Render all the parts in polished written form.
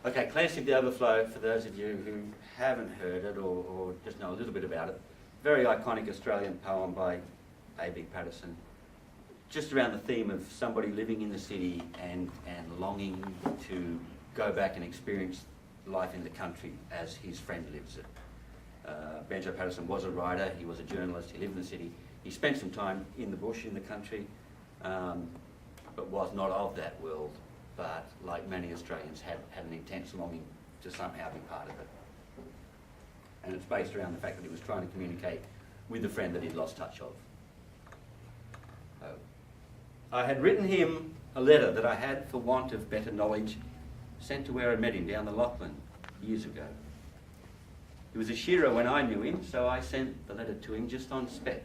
Okay, Clancy of the Overflow, for those of you who haven't heard it or just know a little bit about it, very iconic Australian poem by A.B. Patterson, just around the theme of somebody living in the city and longing to go back and experience life in the country as his friend lives it. Banjo Patterson was a writer, he was a journalist, he lived in the city. He spent some time in the bush, in the country, but was not of that world, but like many Australians had an intense longing to somehow be part of it. And it's based around the fact that he was trying to communicate with a friend that he'd lost touch of. I had written him a letter that I had, for want of better knowledge, sent to where I met him down the Lachlan years ago. He was a shearer when I knew him, so I sent the letter to him just on spec,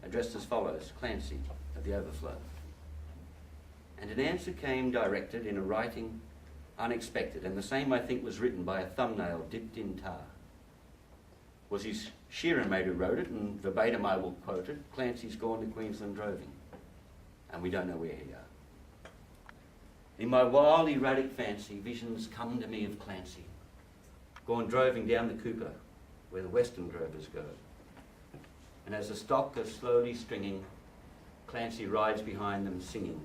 addressed as follows: Clancy of the Overflow. And an answer came directed in a writing unexpected, and the same I think was written by a thumbnail dipped in tar. Was his shearing mate who wrote it, and verbatim I will quote it: Clancy's gone to Queensland droving, and we don't know where he are. In my wild erratic fancy, visions come to me of Clancy, gone droving down the Cooper, where the western drovers go. And as the stock are slowly stringing, Clancy rides behind them singing,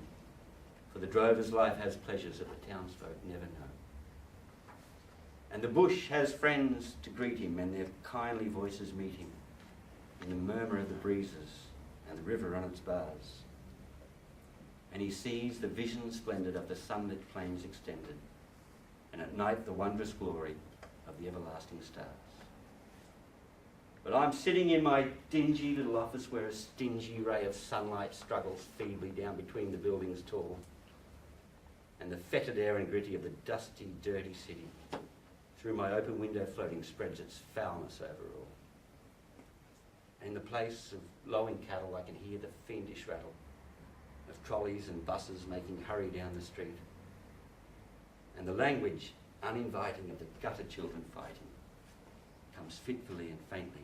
for the drover's life has pleasures that the townsfolk never know. And the bush has friends to greet him, and their kindly voices meet him in the murmur of the breezes and the river on its bars. And he sees the vision splendid of the sunlit plains extended, and at night the wondrous glory of the everlasting stars. But I'm sitting in my dingy little office where a stingy ray of sunlight struggles feebly down between the buildings tall, and the fetid air and gritty of the dusty, dirty city, through my open window floating, spreads its foulness over all. And in the place of lowing cattle, I can hear the fiendish rattle of trolleys and buses making hurry down the street, and the language uninviting of the gutter children fighting comes fitfully and faintly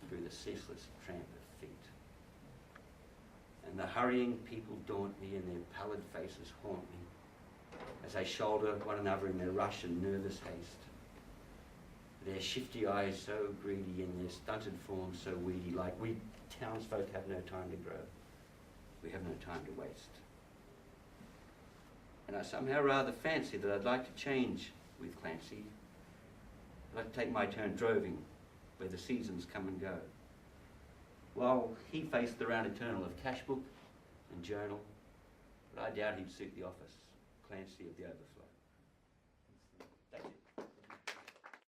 through the ceaseless tramp of feet. And the hurrying people daunt me, and their pallid faces haunt me as they shoulder one another in their rush and nervous haste. Their shifty eyes so greedy, and their stunted forms so weedy, like we townsfolk have no time to grow. We have no time to waste. And I somehow rather fancy that I'd like to change with Clancy. I'd like to take my turn droving, where the seasons come and go, while he faced the round eternal of cash book and journal, but I doubt he'd suit the office. Clancy of the Overflow.